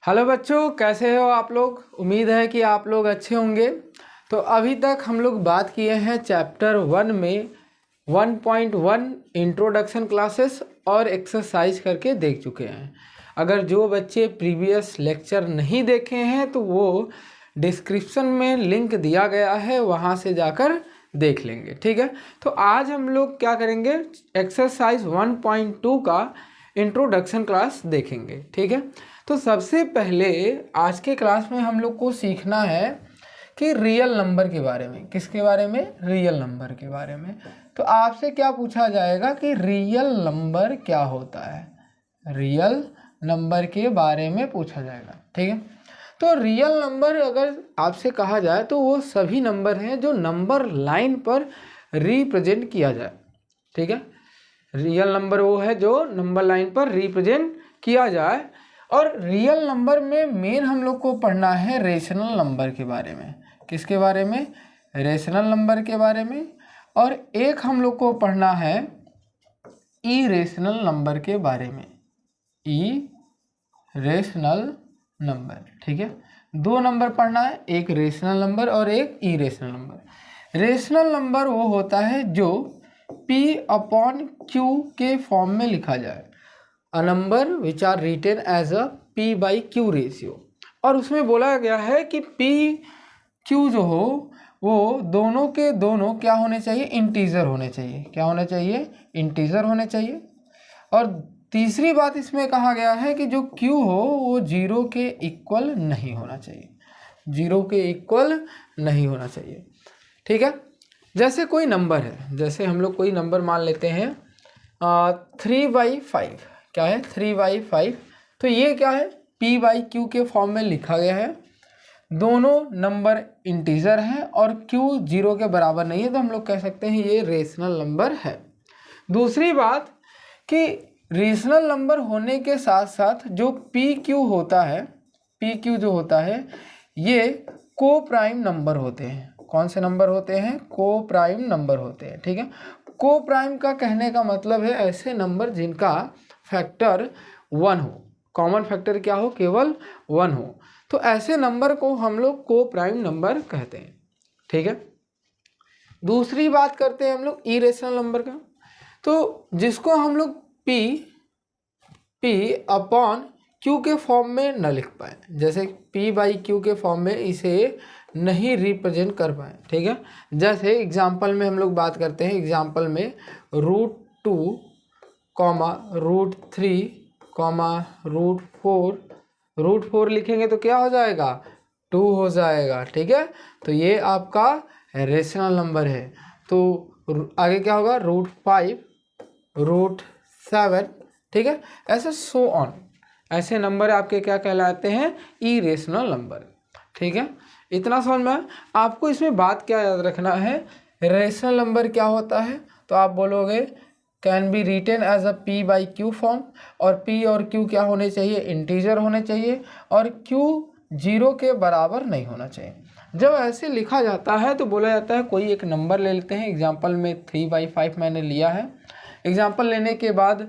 Hello बच्चों, कैसे हो आप लोग। उम्मीद है कि आप लोग अच्छे होंगे। तो अभी तक हम लोग बात किए हैं चैप्टर 1 में 1.1 इंट्रोडक्शन क्लासेस और एक्सरसाइज करके देख चुके हैं। अगर जो बच्चे प्रीवियस लेक्चर नहीं देखे हैं तो वो डिस्क्रिप्शन में लिंक दिया गया है, वहाँ से जाकर देख लेंगे। ठीक है, तो आज हम लोग क्या करेंगे, एक्सरसाइज 1.2 का इंट्रोडक्शन क्लास देखेंगे। ठीक है, तो सबसे पहले आज के क्लास में हम लोग को सीखना है कि रियल नंबर के बारे में। किसके बारे में? रियल नंबर के बारे में। तो आपसे क्या पूछा जाएगा कि रियल नंबर क्या होता है, रियल नंबर के बारे में पूछा जाएगा। ठीक है, तो रियल नंबर अगर आपसे कहा जाए तो वो सभी नंबर हैं जो नंबर लाइन पर रिप्रेजेंट किया जाए। ठीक है, रियल नंबर वो है जो नंबर लाइन पर रिप्रेजेंट किया जाए। और रियल नंबर में मेन हम लोग को पढ़ना है रेशनल नंबर के बारे में। किसके बारे में? रेशनल नंबर के बारे में। और एक हम लोग को पढ़ना है इरेशनल नंबर के बारे में, इरेशनल नंबर। ठीक है, दो नंबर पढ़ना है, एक रेशनल नंबर और एक इरेशनल नंबर। रेशनल नंबर वो होता है जो P/Q के फॉर्म में लिखा जाए, a number which are written as a P/Q ratio. और उसमें बोला गया है कि P/Q जो हो वो दोनों के दोनों क्या होने चाहिए? इंटीजर होने चाहिए। क्या होने चाहिए? इंटीजर होने चाहिए। और तीसरी बात इसमें कहा गया है कि जो Q हो वो जीरो के इक्वल नहीं होना चाहिए, जीरो के इक्वल नहीं होना चाहिए। ठीक है, जैसे कोई नंबर है, जैसे हम लोग कोई नंबर मान लेते हैं 3/5। क्या है? 3/5। तो ये क्या है? P/Q के फॉर्म में लिखा गया है। दोनों नंबर इंटीजर हैं और Q जीरो के बराबर नहीं है, तो हम लोग कह सकते हैं ये रेशनल नंबर है। दूसरी बात कि रेशनल नंबर होने के साथ साथ जो PQ होता है, PQ जो होता है ये को प्राइम नंबर होते हैं। कौन से नंबर होते हैं? को प्राइम नंबर होते हैं। ठीक है, को प्राइम का कहने का मतलब है ऐसे नंबर जिनका फैक्टर 1 हो, कॉमन फैक्टर क्या हो? केवल 1 हो। तो ऐसे नंबर को हम लोग को प्राइम नंबर कहते हैं। ठीक है, दूसरी बात करते हैं हम लोग इरेशनल नंबर का। तो जिसको हम लोग P/Q के फॉर्म में न लिख पाए, जैसे P/Q के फॉर्म में इसे नहीं रिप्रेजेंट कर पाए। ठीक है, जैसे एग्जाम्पल में हम लोग बात करते हैं, एग्जाम्पल में √2, √3, √4, √4 लिखेंगे तो क्या हो जाएगा? 2 हो जाएगा। ठीक है, तो ये आपका रेशनल नंबर है। तो आगे क्या होगा? √5, √7। ठीक है, ऐसे सो ऑन, ऐसे नंबर आपके क्या कहलाते हैं? Irrational number. ठीक है, इतना समझ में। आपको इसमें बात क्या याद रखना है, रेशनल नंबर क्या होता है? तो आप बोलोगे can be written as a P/Q form. और P और Q क्या होने चाहिए? इंटीजर होने चाहिए। और Q जीरो के बराबर नहीं होना चाहिए। जब ऐसे लिखा जाता है तो बोला जाता है, कोई एक नंबर ले लेते हैं, एग्जाम्पल में 3/5 मैंने लिया है। एग्जाम्पल लेने के बाद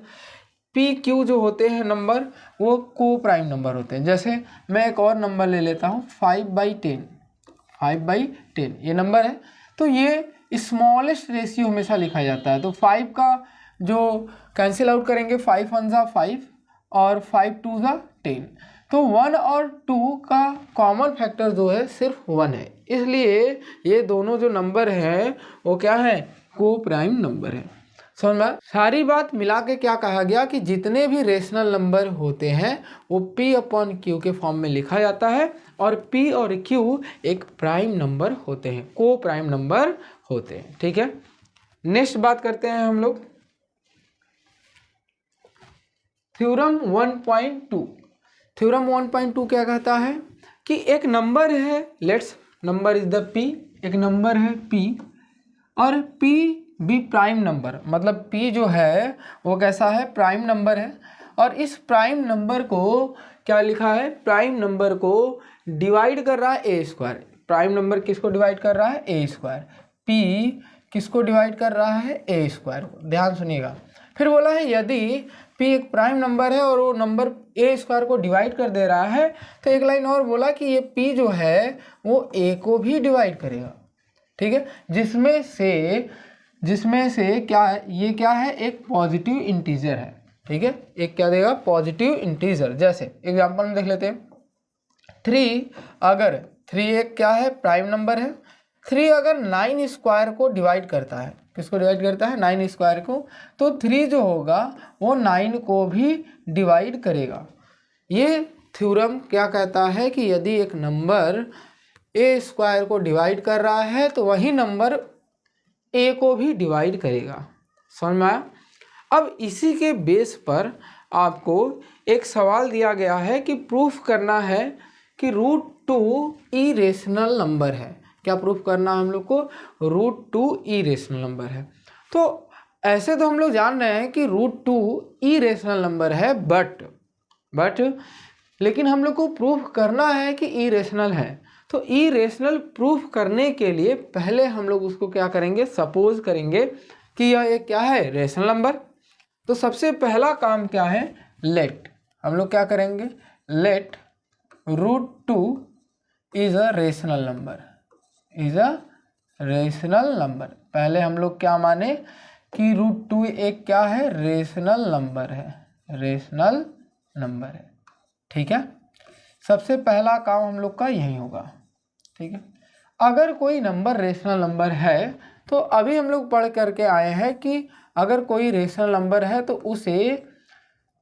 PQ जो होते हैं नंबर वो को प्राइम नंबर होते हैं। जैसे मैं एक और नंबर ले लेता हूँ 5/10, 5/10 ये नंबर है। तो ये स्मॉलेस्ट रेशियो हमेशा लिखा जाता है। तो 5 का जो कैंसिल आउट करेंगे, 5 1 जा 5 और 5 2 जा 10। तो 1 और 2 का कॉमन फैक्टर जो है सिर्फ 1 है, इसलिए ये दोनों जो नंबर हैं वो क्या है? को प्राइम नंबर है। समझ में? सारी बात मिला के क्या कहा गया कि जितने भी रेशनल नंबर होते हैं वो P/Q के फॉर्म में लिखा जाता है। और P और Q एक प्राइम नंबर होते हैं, को प्राइम नंबर होते हैं। ठीक है, नेक्स्ट बात करते हैं हम लोग थ्योरम 1.2। थ्योरम 1.2 क्या कहता है कि एक नंबर है, let's number is the P, एक नंबर है P और P भी प्राइम नंबर, मतलब P जो है वो कैसा है? प्राइम नंबर है। और इस प्राइम नंबर को क्या लिखा है? प्राइम नंबर को डिवाइड कर रहा है a²। प्राइम नंबर किसको डिवाइड कर रहा है? a²। P किसको डिवाइड कर रहा है? a² को। ध्यान सुनिएगा, फिर बोला है यदि p एक प्राइम नंबर है और वो नंबर a स्क्वायर को डिवाइड कर दे रहा है, तो एक लाइन और बोला कि ये p जो है वो a को भी डिवाइड करेगा, ठीक है, जिसमें से क्या है, ये क्या है, एक पॉजिटिव इंटीजर है, ठीक है, एक क्या देगा, पॉजिटिव इंटीजर। जैसे एग्जांपल में देख लेते हैं 3, अगर 3 एक क्या है, प्राइम नंबर है, 3 अगर 9 स्क्वायर को डिवाइड करता है, किसको डिवाइड करता है, 9 स्क्वायर को, तो 3 जो होगा वो 9 को भी डिवाइड करेगा। ये थ्योरम क्या कहता है कि यदि एक नंबर a स्क्वायर को डिवाइड कर रहा है तो वही नंबर a को भी डिवाइड करेगा। समझ में आया? अब इसी के बेस पर आपको एक सवाल दिया गया है कि प्रूफ करना है कि √2 इरेशनल नंबर है। क्या प्रूफ करना है हम लोग को, √2 इरेशनल नंबर है। तो ऐसे तो हम लोग जान रहे हैं कि √2 इरेशनल नंबर है, बट लेकिन हम लोग को प्रूफ करना है कि इरेशनल है। तो इरेशनल प्रूफ करने के लिए पहले हम लोग उसको क्या करेंगे, सपोज करेंगे कि यह एक क्या है, रेशनल नंबर। तो सबसे पहला काम क्या है, लेट, हम लोग क्या करेंगे, let √2 is a rational number, is a rational number. पहले हम लोग क्या माने कि √2 एक क्या है, रेशनल नंबर है, रेशनल नंबर है, ठीक है। सबसे पहला काम हम लोग का यही होगा, ठीक है। अगर कोई नंबर रेशनल नंबर है तो अभी हम लोग पढ़ करके आए हैं कि अगर कोई रेशनल नंबर है तो उसे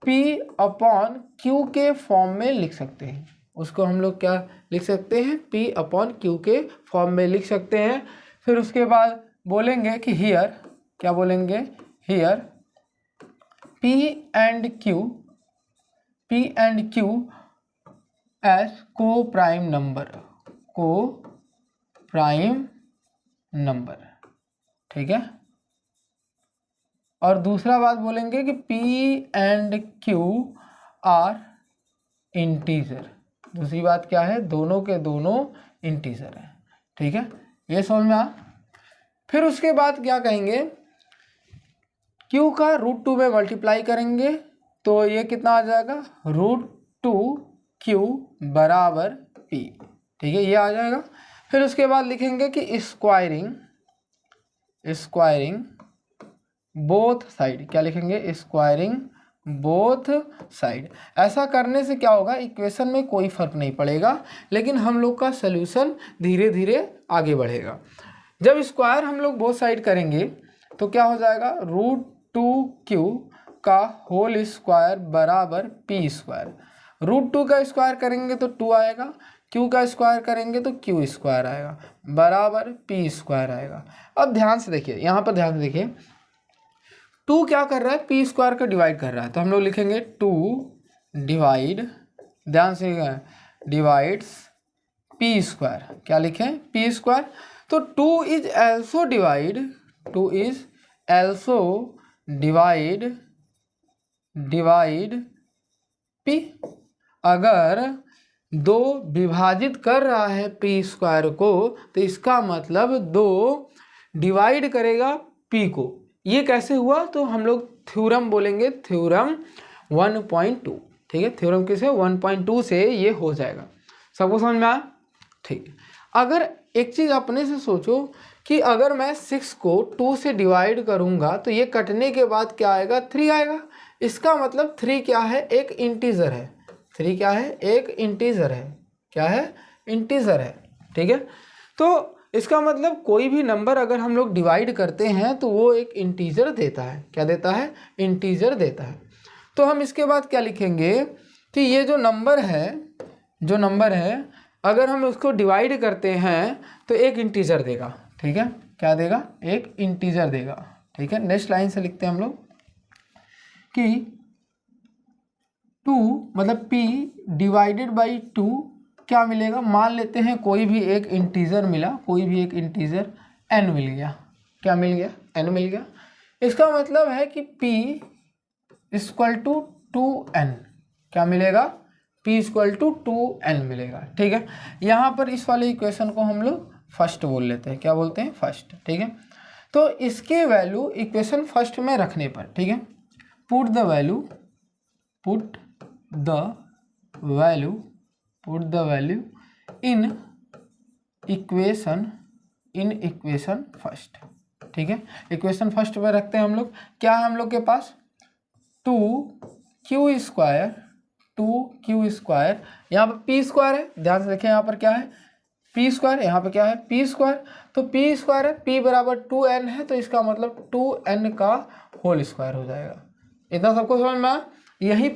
P/Q के फॉर्म में लिख सकते हैं। उसको हम लोग क्या लिख सकते हैं, P/Q के फॉर्म में लिख सकते हैं। फिर उसके बाद बोलेंगे कि हियर, क्या बोलेंगे, here P and Q as को प्राइम नंबर, ठीक है। और दूसरा बात बोलेंगे कि P and Q are integer. दूसरी बात क्या है, दोनों के दोनों इंटीजर है, ठीक है, ये समझ में आ। फिर उसके बाद क्या कहेंगे, Q का √2 में मल्टीप्लाई करेंगे तो ये कितना आ जाएगा, √2Q बराबर P, ठीक है, ये आ जाएगा। फिर उसके बाद लिखेंगे कि स्क्वायरिंग बोथ साइड, क्या लिखेंगे, स्क्वायरिंग बोथ साइड। ऐसा करने से क्या होगा, इक्वेशन में कोई फर्क नहीं पड़ेगा, लेकिन हम लोग का सोल्यूशन धीरे धीरे आगे बढ़ेगा। जब स्क्वायर हम लोग बोथ साइड करेंगे तो क्या हो जाएगा, √2Q का होल स्क्वायर बराबर P²। √2 का स्क्वायर करेंगे तो 2 आएगा, Q का स्क्वायर करेंगे तो Q² आएगा, बराबर P² आएगा। अब ध्यान से देखिए, यहाँ पर ध्यान से देखिए, 2 क्या कर रहा है, P² को डिवाइड कर रहा है, तो हम लोग लिखेंगे 2 डिवाइड, ध्यान से डिवाइड्स P², क्या लिखें, P²। तो 2 इज एल्सो डिवाइड P। अगर 2 विभाजित कर रहा है P² को तो इसका मतलब 2 डिवाइड करेगा P को। ये कैसे हुआ, तो हम लोग थ्योरम बोलेंगे, थ्योरम 1.2, ठीक है, थ्योरम किसे, 1.2 से ये हो जाएगा। सबको समझ में आया, ठीक है। अगर एक चीज़ अपने से सोचो कि अगर मैं 6 को 2 से डिवाइड करूंगा तो ये कटने के बाद क्या आएगा, 3 आएगा। इसका मतलब 3 क्या है, एक इंटीजर है, 3 क्या है, एक इंटीजर है, क्या है, इंटीजर है, ठीक है। तो इसका मतलब कोई भी नंबर अगर हम लोग डिवाइड करते हैं तो वो एक इंटीजर देता है, क्या देता है, इंटीजर देता है। तो हम इसके बाद क्या लिखेंगे कि ये जो नंबर है अगर हम उसको डिवाइड करते हैं तो एक इंटीजर देगा, ठीक है, क्या देगा, एक इंटीजर देगा, ठीक है। नेक्स्ट लाइन से लिखते हैं हम लोग कि 2 मतलब P डिवाइडेड बाई 2 क्या मिलेगा, मान लेते हैं कोई भी एक इंटीजर मिला, कोई भी एक इंटीजर n मिल गया, क्या मिल गया, n मिल गया। इसका मतलब है कि P = 2n, क्या मिलेगा, P = 2n मिलेगा, ठीक है। यहाँ पर इस वाले इक्वेशन को हम लोग फर्स्ट बोल लेते हैं, क्या बोलते हैं, फर्स्ट, ठीक है। तो इसके वैल्यू इक्वेशन फर्स्ट में रखने पर, ठीक है, put the value in equation first. ठीक है, इक्वेशन फर्स्ट में रखते हैं हम लोग। क्या है हम लोग के पास 2q स्क्वायर, यहाँ पर p स्क्वायर है, ध्यान से देखें यहाँ पर क्या है p स्क्वायर, यहाँ पर क्या है p स्क्वायर, तो p स्क्वायर है, p बराबर 2n है, तो इसका मतलब 2n का होल स्क्वायर हो जाएगा। इतना सबको समझ में आया। यही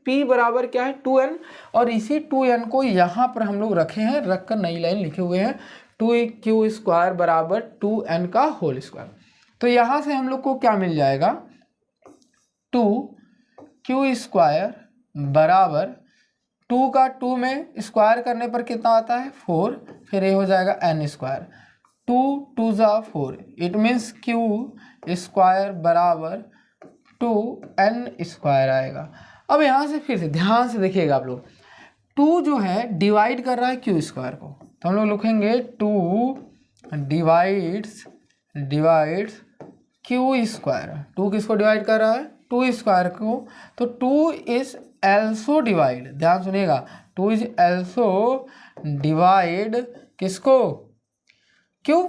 p बराबर क्या है 2n, और इसी 2n को यहाँ पर हम लोग रखे हैं, रख कर नई लाइन लिखे हुए हैं 2q स्क्वायर बराबर 2n का होल स्क्वायर। तो यहाँ से हम लोग को क्या मिल जाएगा 2q स्क्वायर बराबर 2 का 2 में स्क्वायर करने पर कितना आता है 4, फिर ये हो जाएगा n स्क्वायर, 2 2 जा 4, इट मीन्स q स्क्वायर बराबर 2n स्क्वायर आएगा। अब यहाँ से फिर से ध्यान से देखिएगा आप लोग, 2 जो है डिवाइड कर रहा है q स्क्वायर को, तो हम लोग लिखेंगे 2 डिवाइड्स q स्क्वायर। 2 किसको डिवाइड कर रहा है 2 स्क्वायर को, तो 2 इज एल्सो डिवाइड, ध्यान सुनिएगा, 2 इज एल्सो डिवाइड किसको q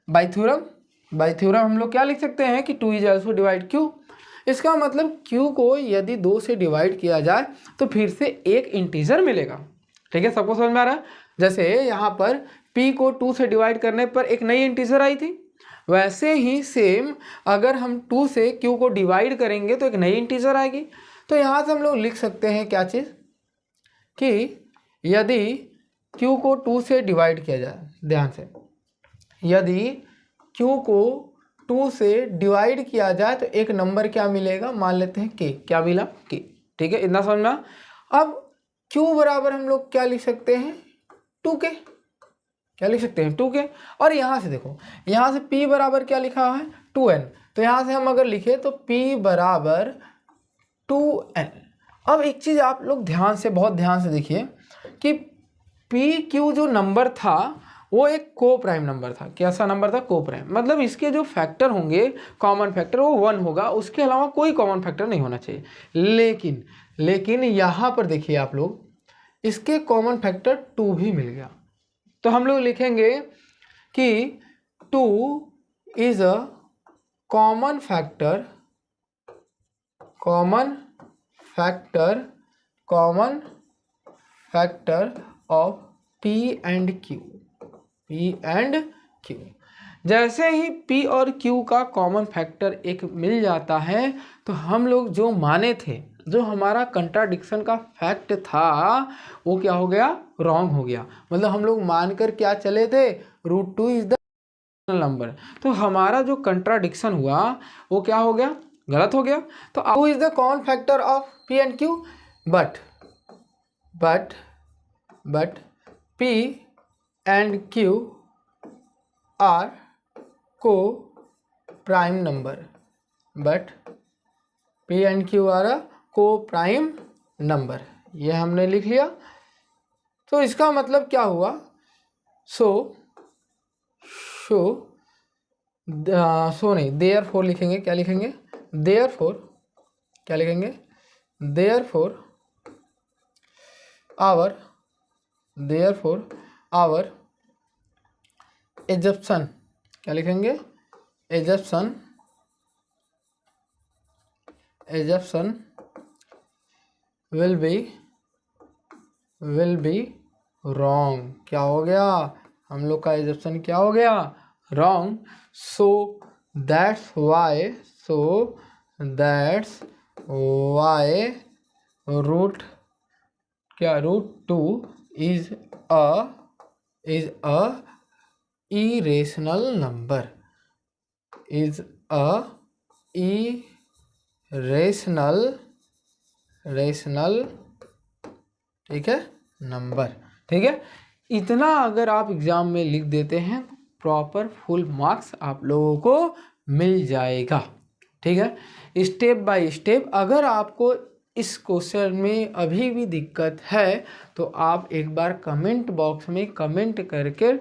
बाय थ्योरम हम लोग क्या लिख सकते हैं कि 2 इज एल्सो डिवाइड q। इसका मतलब q को यदि 2 से डिवाइड किया जाए तो फिर से एक इंटीजर मिलेगा। ठीक है, सबको समझ में आ रहा है। जैसे यहाँ पर p को 2 से डिवाइड करने पर एक नई इंटीजर आई थी, वैसे ही सेम अगर हम 2 से q को डिवाइड करेंगे तो एक नई इंटीजर आएगी। तो यहाँ से हम लोग लिख सकते हैं क्या चीज़ कि यदि q को 2 से डिवाइड किया जाए, ध्यान से, यदि q को 2 से डिवाइड किया जाए तो एक नंबर क्या मिलेगा, मान लेते हैं k, क्या मिला k। ठीक है, इतना समझना। अब q बराबर हम लोग क्या लिख सकते हैं 2k, क्या लिख सकते हैं 2k। और यहाँ से देखो, यहाँ से p बराबर क्या लिखा है 2n, तो यहाँ से हम अगर लिखे तो p बराबर 2n। अब एक चीज़ आप लोग बहुत ध्यान से देखिए कि pq जो नंबर था वो एक को प्राइम नंबर था। कैसा नंबर था, को प्राइम, मतलब इसके जो फैक्टर होंगे कॉमन फैक्टर वो 1 होगा, उसके अलावा कोई कॉमन फैक्टर नहीं होना चाहिए। लेकिन यहाँ पर देखिए आप लोग, इसके कॉमन फैक्टर 2 भी मिल गया, तो हम लोग लिखेंगे कि 2 is a common factor of p and q। जैसे ही p और q का कॉमन फैक्टर एक मिल जाता है तो हम लोग जो माने थे, जो हमारा कंट्राडिक्शन का फैक्ट था वो क्या हो गया, रॉन्ग हो गया। मतलब हम लोग मानकर क्या चले थे, √2 इज द नंबर, तो हमारा जो कंट्राडिक्शन हुआ वो क्या हो गया, गलत हो गया। तो 2 is the common factor of p and q, but p and q are co-prime number, but p and q are a co-prime number, ये हमने लिख लिया। तो इसका मतलब क्या हुआ, नहीं, therefore लिखेंगे, क्या लिखेंगे, therefore our assumption, क्या लिखेंगे, assumption will be wrong। क्या हो गया, हम लोग का assumption क्या हो गया, wrong। so that's why √2 is a irrational number, ठीक है, नंबर। ठीक है, इतना अगर आप एग्जाम में लिख देते हैं प्रॉपर फुल मार्क्स आप लोगों को मिल जाएगा। ठीक है, स्टेप बाय स्टेप। अगर आपको इस क्वेश्चन में अभी भी दिक्कत है तो आप एक बार कमेंट बॉक्स में कमेंट करके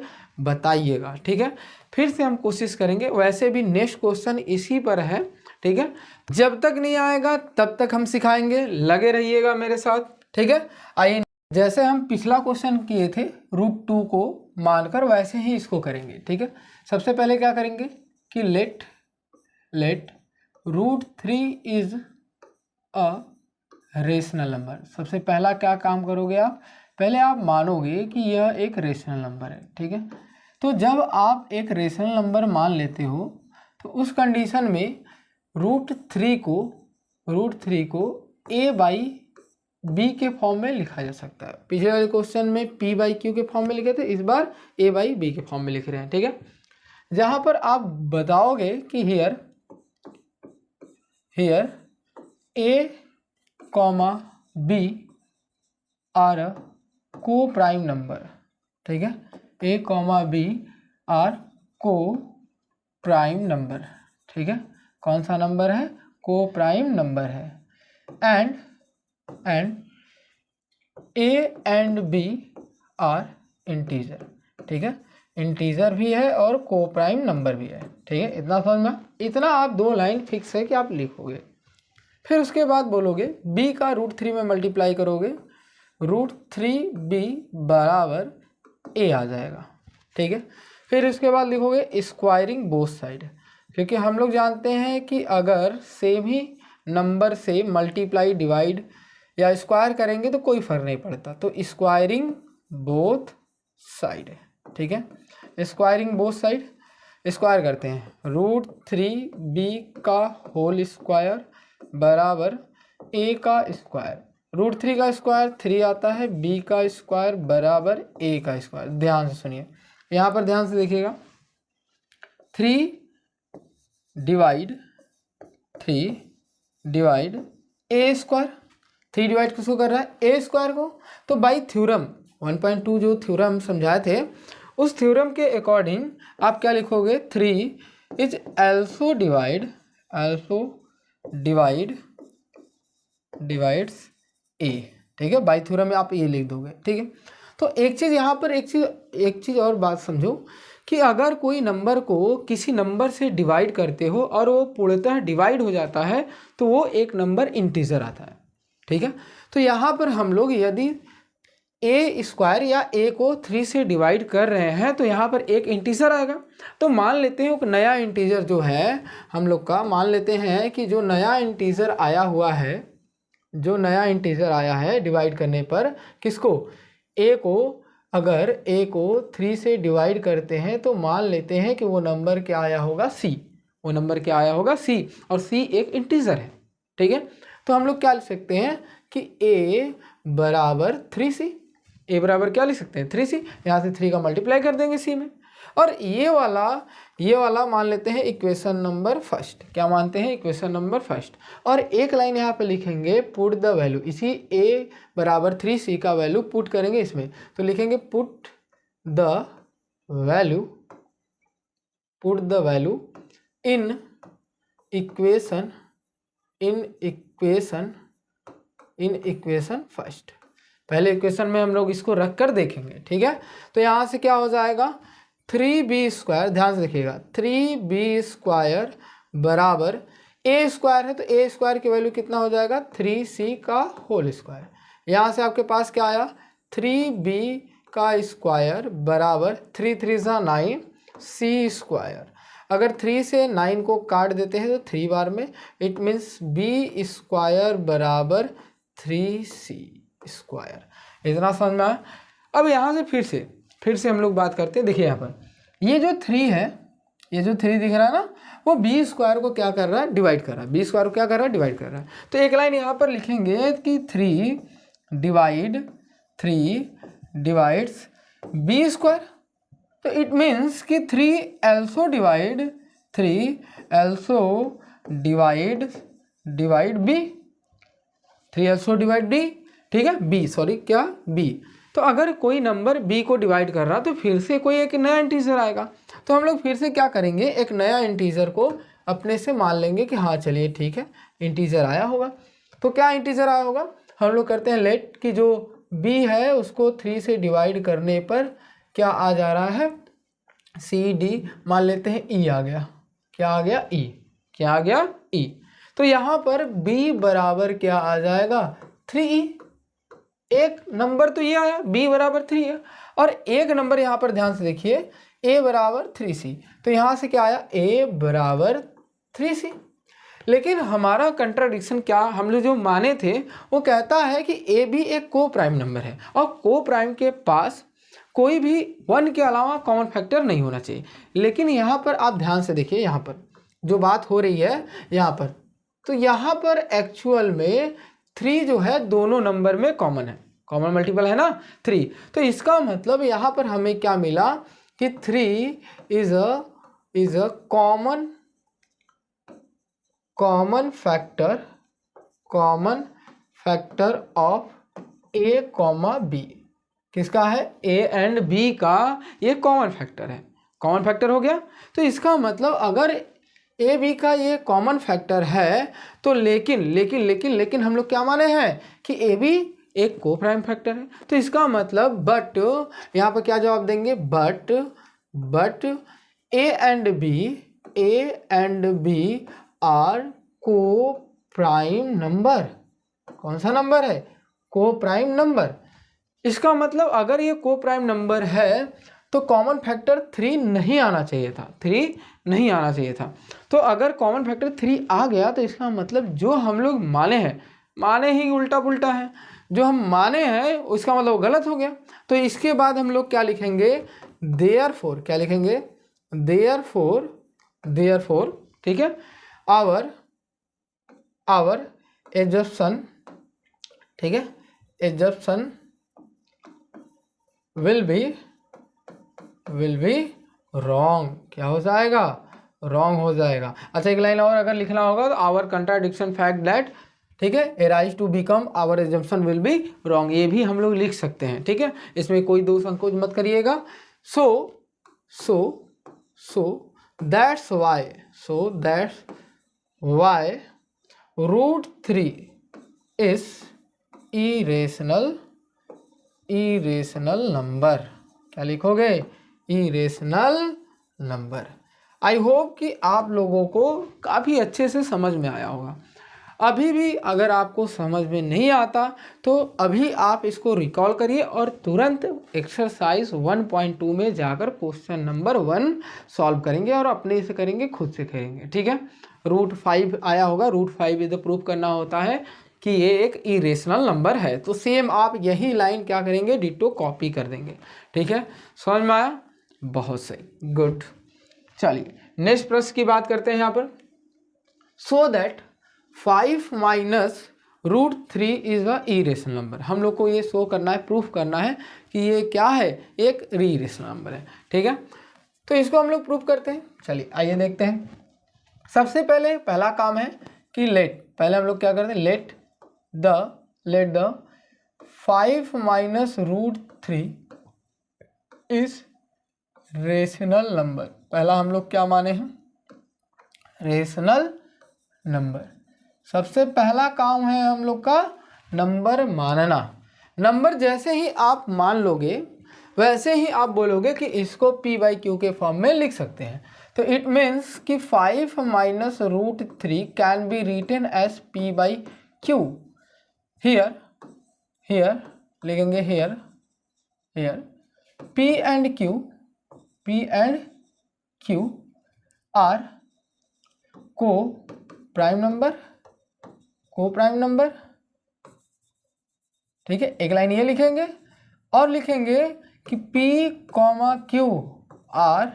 बताइएगा। ठीक है, फिर से हम कोशिश करेंगे। वैसे भी नेक्स्ट क्वेश्चन इसी पर है, ठीक है। जब तक नहीं आएगा तब तक हम सिखाएंगे, लगे रहिएगा मेरे साथ, ठीक है। आइए, जैसे हम पिछला क्वेश्चन किए थे √2 को मानकर, वैसे ही इसको करेंगे, ठीक है। सबसे पहले क्या करेंगे कि let √3 is a rational number. सबसे पहला क्या काम करोगे आप, पहले आप मानोगे कि यह एक रेशनल नंबर है, ठीक है। तो जब आप एक रेशनल नंबर मान लेते हो तो उस कंडीशन में √3 को a/b के फॉर्म में लिखा जा सकता है। पिछले वाले क्वेश्चन में p/q के फॉर्म में लिखे थे, इस बार a/b के फॉर्म में लिख रहे हैं, ठीक है। जहाँ पर आप बताओगे कि हियर a, b आर को प्राइम नंबर, ठीक है। a, b आर को प्राइम नंबर, ठीक है। कौन सा नंबर है, को प्राइम नंबर है। And a and b are integer, ठीक है। इंटीजर भी है और को प्राइम नंबर भी है, ठीक है। इतना समझ में, इतना आप 2 लाइन फिक्स है कि आप लिखोगे। फिर उसके बाद बोलोगे b का √3 में मल्टीप्लाई करोगे, √3b बराबर a आ जाएगा, ठीक है। फिर उसके बाद लिखोगे स्क्वायरिंग बोथ साइड, क्योंकि हम लोग जानते हैं कि अगर सेम ही नंबर से मल्टीप्लाई, डिवाइड या स्क्वायर करेंगे तो कोई फर्क नहीं पड़ता। तो स्क्वायरिंग बोथ साइड है, ठीक है। स्क्वायरिंग बोथ साइड, स्क्वायर करते हैं, √3b का होल स्क्वायर बराबर a का स्क्वायर। √3 का स्क्वायर 3 आता है, b का स्क्वायर बराबर a का स्क्वायर। ध्यान से सुनिए, यहाँ पर ध्यान से देखिएगा, 3 डिवाइड a स्क्वायर, 3 डिवाइड किसको कर रहा है, a स्क्वायर को। तो बाई थ्योरम 1.2 जो थ्योरम समझाए थे, उस थ्योरम के अकॉर्डिंग आप क्या लिखोगे, 3 इज also डिवाइड्स a, ठीक है। बाई थ्योरम में आप ये लिख दोगे, ठीक है। तो एक चीज़ यहाँ पर एक चीज़ और बात समझो कि अगर कोई नंबर को किसी नंबर से डिवाइड करते हो और वो पूर्णतः डिवाइड हो जाता है तो वो एक नंबर इंटीजर आता है, ठीक है। तो यहाँ पर हम लोग यदि a स्क्वायर या a को 3 से डिवाइड कर रहे हैं तो यहाँ पर एक इंटीजर आएगा। तो मान लेते हैं एक नया इंटीजर जो है हम लोग का, मान लेते हैं कि जो नया इंटीजर आया है डिवाइड करने पर, किसको, a को, अगर a को 3 से डिवाइड करते हैं तो मान लेते हैं कि वो नंबर क्या आया होगा, c। वो नंबर क्या आया होगा, c, और c एक इंटीजर है, ठीक है। तो हम लोग क्या लिख सकते हैं कि a बराबर 3c, a बराबर क्या लिख सकते हैं, 3c। यहाँ से 3 का मल्टीप्लाई कर देंगे c में, और ये वाला मान लेते हैं इक्वेशन नंबर फर्स्ट। क्या मानते हैं, इक्वेशन नंबर फर्स्ट। और एक लाइन यहाँ पे लिखेंगे पुट द वैल्यू, इसी a बराबर 3c का वैल्यू पुट करेंगे इसमें। तो लिखेंगे put the value in equation first. पहले इक्वेशन में हम लोग इसको रख कर देखेंगे, ठीक है। तो यहाँ से क्या हो जाएगा, 3b स्क्वायर, ध्यान से देखिएगा, 3b स्क्वायर बराबर a स्क्वायर है, तो a स्क्वायर की वैल्यू कितना हो जाएगा, 3c का होल स्क्वायर। यहाँ से आपके पास क्या आया, 3b का स्क्वायर बराबर 3 3 9 c स्क्वायर। अगर 3 से 9 को काट देते हैं तो 3 बार में, इट मीन्स b स्क्वायर बराबर 3c स्क्वायर। इतना समझ में आया। अब यहाँ से फिर से हम लोग बात करते हैं। देखिए यहाँ पर ये जो 3 है, ये जो 3 दिख रहा है ना, वो b स्क्वायर को क्या कर रहा है, डिवाइड कर रहा है। b स्क्वायर को क्या कर रहा है, डिवाइड कर रहा है। तो एक लाइन यहाँ पर लिखेंगे कि 3 डिवाइड्स b स्क्वायर। तो इट मीन्स कि 3 also divide b, 3 also divide b, ठीक है, b। तो अगर कोई नंबर b को डिवाइड कर रहा तो फिर से कोई एक नया इंटीजर आएगा। तो हम लोग फिर से क्या करेंगे, एक नया इंटीजर को अपने से मान लेंगे कि हाँ चलिए ठीक है इंटीजर आया होगा। तो क्या इंटीजर आया होगा, हम लोग करते हैं लेट कि जो b है उसको 3 से डिवाइड करने पर क्या आ जा रहा है, सी डी, मान लेते हैं e आ गया। क्या आ गया, e। क्या आ गया e। तो यहाँ पर b बराबर क्या आ जाएगा 3e। एक नंबर तो ये आया b बराबर 3 है, और एक नंबर यहाँ पर ध्यान से देखिए a बराबर 3c। तो यहाँ से क्या आया a बराबर 3c। लेकिन हमारा कंट्राडिक्शन क्या, हम लोग जो माने थे वो कहता है कि a भी एक को प्राइम नंबर है, और को प्राइम के पास कोई भी 1 के अलावा कॉमन फैक्टर नहीं होना चाहिए। लेकिन यहाँ पर आप ध्यान से देखिए, यहाँ पर जो बात हो रही है यहाँ पर, तो यहाँ पर एक्चुअल में 3 जो है दोनों नंबर में कॉमन है, कॉमन मल्टीपल है ना 3। तो इसका मतलब यहाँ पर हमें क्या मिला कि 3 is a common factor of a comma b. किसका है a एंड b का ये कॉमन फैक्टर है, कॉमन फैक्टर हो गया। तो इसका मतलब अगर a b का ये कॉमन फैक्टर है तो लेकिन हम लोग क्या माने हैं कि a b एक को प्राइम फैक्टर है। तो इसका मतलब बट, यहाँ पर क्या जवाब देंगे, but a and b are को प्राइम नंबर। कौन सा नंबर है, को प्राइम नंबर। इसका मतलब अगर ये को प्राइम नंबर है तो कॉमन फैक्टर 3 नहीं आना चाहिए था, 3 नहीं आना चाहिए था। तो अगर कॉमन फैक्टर 3 आ गया तो इसका मतलब जो हम लोग माने हैं, माने ही उल्टा पुल्टा है, जो हम माने हैं उसका मतलब गलत हो गया। तो इसके बाद हम लोग क्या लिखेंगे, देयरफॉर, क्या लिखेंगे, देयरफॉर, ठीक है, आवर एजम्पशन, ठीक है, एजम्पशन विल बी रॉन्ग। क्या हो जाएगा, रॉन्ग हो जाएगा। अच्छा एक लाइन और अगर लिखना होगा तो आवर कंट्राडिक्शन फैक्ट दैट, ठीक है, arise to become our assumption will be wrong, ये भी हम लोग लिख सकते हैं, ठीक है, इसमें कोई दो संकोच मत करिएगा। So that's why √3 is irrational number. क्या लिखोगे, इरेशनल नंबर। आई होप कि आप लोगों को काफ़ी अच्छे से समझ में आया होगा। अभी भी अगर आपको समझ में नहीं आता तो अभी आप इसको रिकॉल करिए और तुरंत एक्सरसाइज 1.2 में जाकर क्वेश्चन नंबर 1 सॉल्व करेंगे और अपने से करेंगे, खुद से करेंगे, ठीक है। √5 आया होगा, √5 इधर प्रूफ करना होता है कि ये एक इरेशनल नंबर है। तो सेम आप यही लाइन क्या करेंगे, डिटो कॉपी कर देंगे, ठीक है। समझ में आया, बहुत सही, गुड। चलिए नेक्स्ट प्रश्न की बात करते हैं यहाँ पर। So that 5 minus √3 is a irrational number. हम लोग को ये शो करना है, प्रूफ करना है कि ये क्या है, एक इरेशनल नंबर है, ठीक है। तो इसको हम लोग प्रूफ करते हैं। चलिए आइए देखते हैं। सबसे पहले पहला काम है कि पहले हम लोग क्या करते हैं, let the 5 minus √3 is rational number. पहला हम लोग क्या माने हैं, रेशनल नंबर। सबसे पहला काम है हम लोग का नंबर मानना। नंबर जैसे ही आप मान लोगे वैसे ही आप बोलोगे कि इसको p/q के फॉर्म में लिख सकते हैं। तो इट मीन्स कि 5 minus √3 can be written as p/q। Here लिखेंगे, here p and q are को प्राइम नंबर, ठीक है। एक लाइन ये लिखेंगे और लिखेंगे कि p, q आर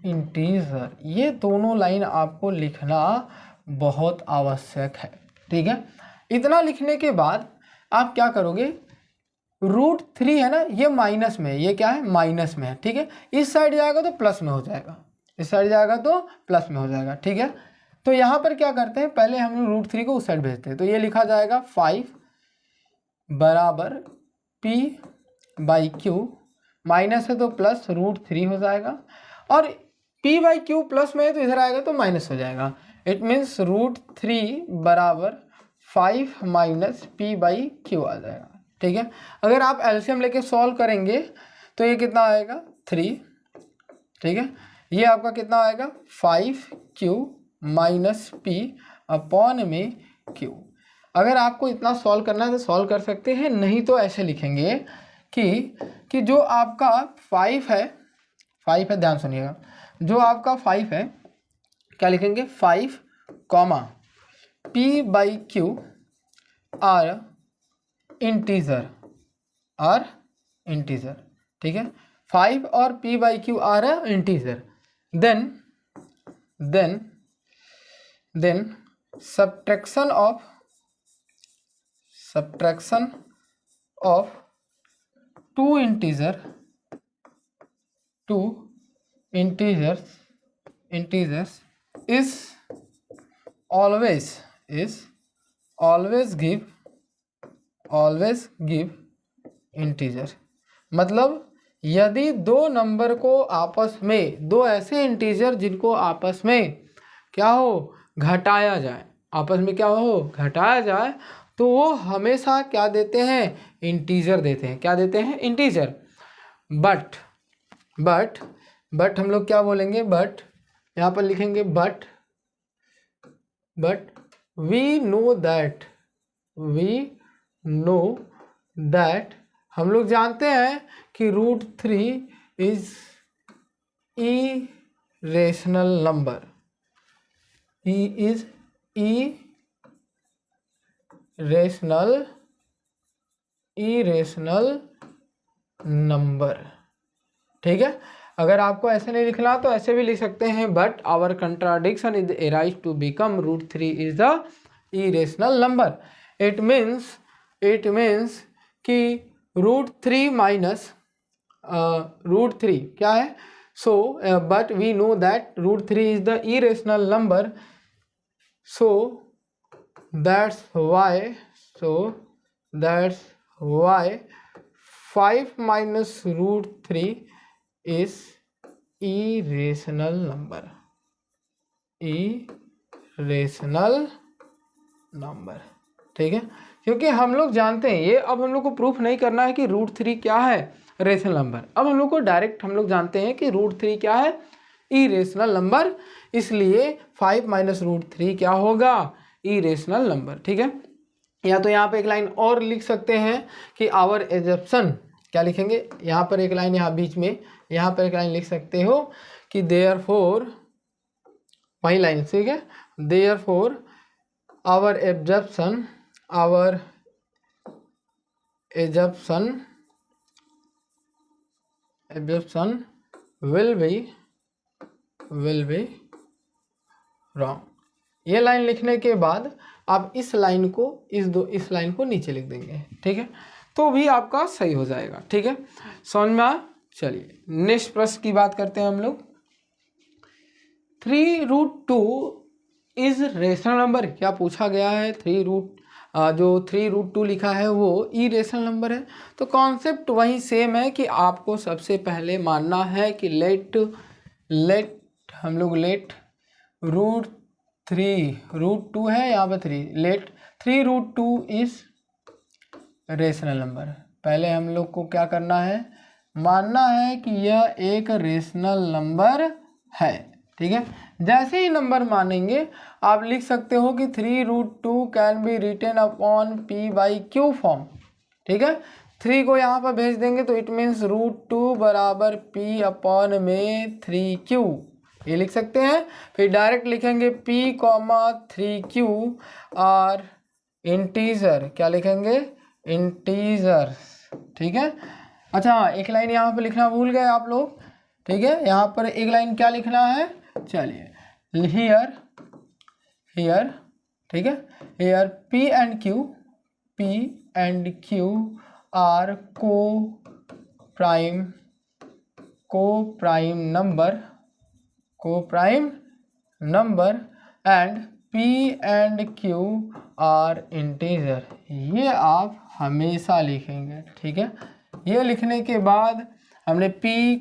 इंटीजर। ये दोनों लाइन आपको लिखना बहुत आवश्यक है, ठीक है। इतना लिखने के बाद आप क्या करोगे, √3 है ना, ये माइनस में है, ये क्या है, माइनस में है, ठीक है। इस साइड जाएगा तो प्लस में हो जाएगा, इस साइड जाएगा तो प्लस में हो जाएगा, ठीक है। तो यहाँ पर क्या करते हैं, पहले हम लोग √3 को उस साइड भेजते हैं। तो ये लिखा जाएगा 5 बराबर p/q, माइनस है तो प्लस √3 हो जाएगा, और p/q प्लस में है तो इधर आएगा तो माइनस हो जाएगा। इट मीन्स √3 बराबर 5 माइनस p/q आ जाएगा, ठीक है। अगर आप एलसीएम लेके सॉल्व करेंगे तो ये कितना आएगा, 3, ठीक है। ये आपका कितना आएगा, 5q माइनस पी अपॉन में क्यू। अगर आपको इतना सॉल्व करना है तो सॉल्व कर सकते हैं, नहीं तो ऐसे लिखेंगे कि जो आपका 5 है, ध्यान सुनिएगा, जो आपका 5 है क्या लिखेंगे, 5 comma p by q are integer, ठीक है। 5 और p by q are integer. Then subtraction of two integers is always give integer। मतलब यदि दो नंबर को आपस में, दो ऐसे इंटीजर जिनको आपस में क्या हो, घटाया जाए, आपस में क्या हो, घटाया जाए, तो वो हमेशा क्या देते हैं, इंटीजर देते हैं। क्या देते हैं, इंटीजर। बट हम लोग क्या बोलेंगे, बट यहाँ पर लिखेंगे बट वी नो दैट हम लोग जानते हैं कि √3 is irrational number, irrational number, ठीक है। अगर आपको ऐसे नहीं लिखना तो ऐसे भी लिख सकते हैं, but our contradiction is arise to become √3 is the irrational number. It means कि √3 माइनस √3 क्या है, so but we know that √3 is the irrational number, so that's why 5 minus √3 is irrational number, ठीक है। क्योंकि हम लोग जानते हैं ये, अब हम लोग को प्रूफ नहीं करना है कि √3 क्या है, रेशनल नंबर। अब हम लोग को डायरेक्ट हम लोग जानते हैं कि √3 क्या है, इरेशनल नंबर, इसलिए 5 माइनस √3 क्या होगा, इरेशनल नंबर, ठीक है। या तो यहाँ पे एक लाइन और लिख सकते हैं कि आवर एजप्शन, क्या लिखेंगे, यहाँ पर एक लाइन, यहाँ बीच में यहाँ पर एक लाइन लिख सकते हो कि देयरफॉर, वही लाइन, ठीक है, therefore our assumption will be wrong। ये लाइन लिखने के बाद आप इस लाइन को, इस लाइन को नीचे लिख देंगे, ठीक है, तो भी आपका सही हो जाएगा, ठीक है। समझ में आया। चलिए नेक्स्ट प्रश्न की बात करते हैं हम लोग। 3√2 इज रेशनल नंबर, क्या पूछा गया है, जो 3√2 लिखा है वो इरेशनल नंबर है। तो कॉन्सेप्ट वही सेम है कि आपको सबसे पहले मानना है कि लेट √2 है, यहाँ पर 3√2 इज रेशनल नंबर। पहले हम लोग को क्या करना है, मानना है कि यह एक रेशनल नंबर है, ठीक है। जैसे ही नंबर मानेंगे आप लिख सकते हो कि 3√2 can be written upon p by q form, ठीक है। 3 को यहाँ पर भेज देंगे तो इट मीन्स √2 बराबर p अपॉन में 3q, ये लिख सकते हैं। फिर डायरेक्ट लिखेंगे p, 3q और इंटीजर, क्या लिखेंगे, इंटीजर, ठीक है। अच्छा एक लाइन यहाँ पर लिखना भूल गए आप लोग, ठीक है। यहाँ पर एक लाइन क्या लिखना है, चलिए, हियर, ठीक है, here p and q are co-prime number and p and q are integer, ये आप हमेशा लिखेंगे, ठीक है। ये लिखने के बाद हमने p,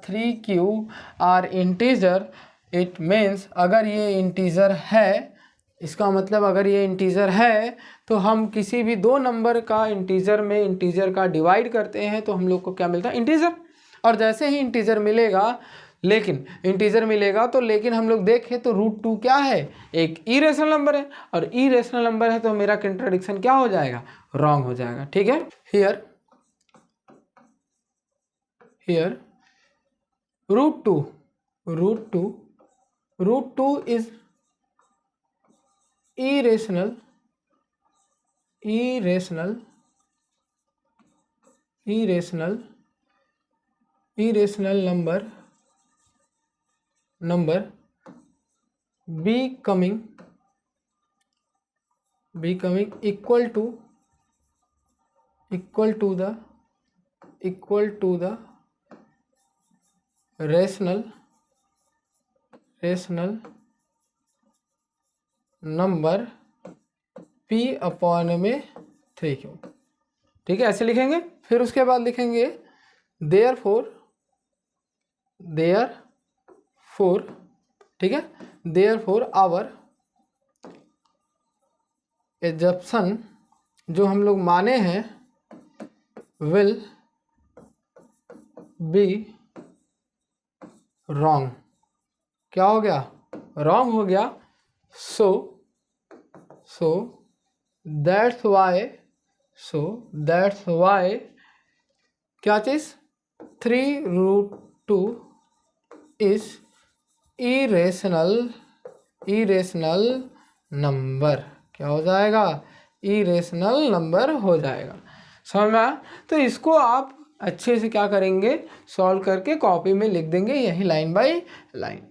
3q are integer, it means अगर ये इंटीजर है, इसका मतलब अगर ये इंटीजर है तो हम किसी भी दो नंबर का इंटीजर का डिवाइड करते हैं तो हम लोग को क्या मिलता है, इंटीजर। और जैसे ही इंटीजर मिलेगा लेकिन इंटीजर मिलेगा तो, लेकिन हम लोग देखें तो √2 क्या है, एक इरेशनल नंबर है, और इरेशनल नंबर है तो मेरा कंट्राडिक्शन क्या हो जाएगा, रॉन्ग हो जाएगा। ठीक है, here √2 is irrational number becoming equal to the rational number p upon में 3q। ठीक है, ऐसे लिखेंगे। फिर उसके बाद लिखेंगे therefore, ठीक है, therefore our assumption जो हम लोग माने हैं will be wrong। क्या हो गया, wrong हो गया। so that's why क्या चीज, 3√2 is irrational नंबर। क्या हो जाएगा, इरेशनल नंबर हो जाएगा। समझ में आया? तो इसको आप अच्छे से क्या करेंगे, सॉल्व करके कॉपी में लिख देंगे, यही line by line.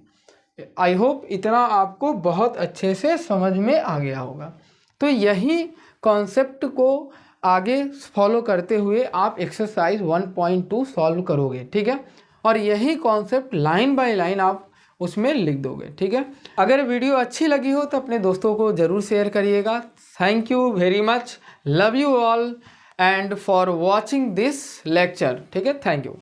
I hope इतना आपको बहुत अच्छे से समझ में आ गया होगा। तो यही कॉन्सेप्ट को आगे फॉलो करते हुए आप एक्सरसाइज 1.2 सॉल्व करोगे। ठीक है, और यही कॉन्सेप्ट लाइन बाय लाइन आप उसमें लिख दोगे। ठीक है, अगर वीडियो अच्छी लगी हो तो अपने दोस्तों को ज़रूर शेयर करिएगा। Thank you very much, love you all and for watching this lecture. ठीक है, थैंक यू।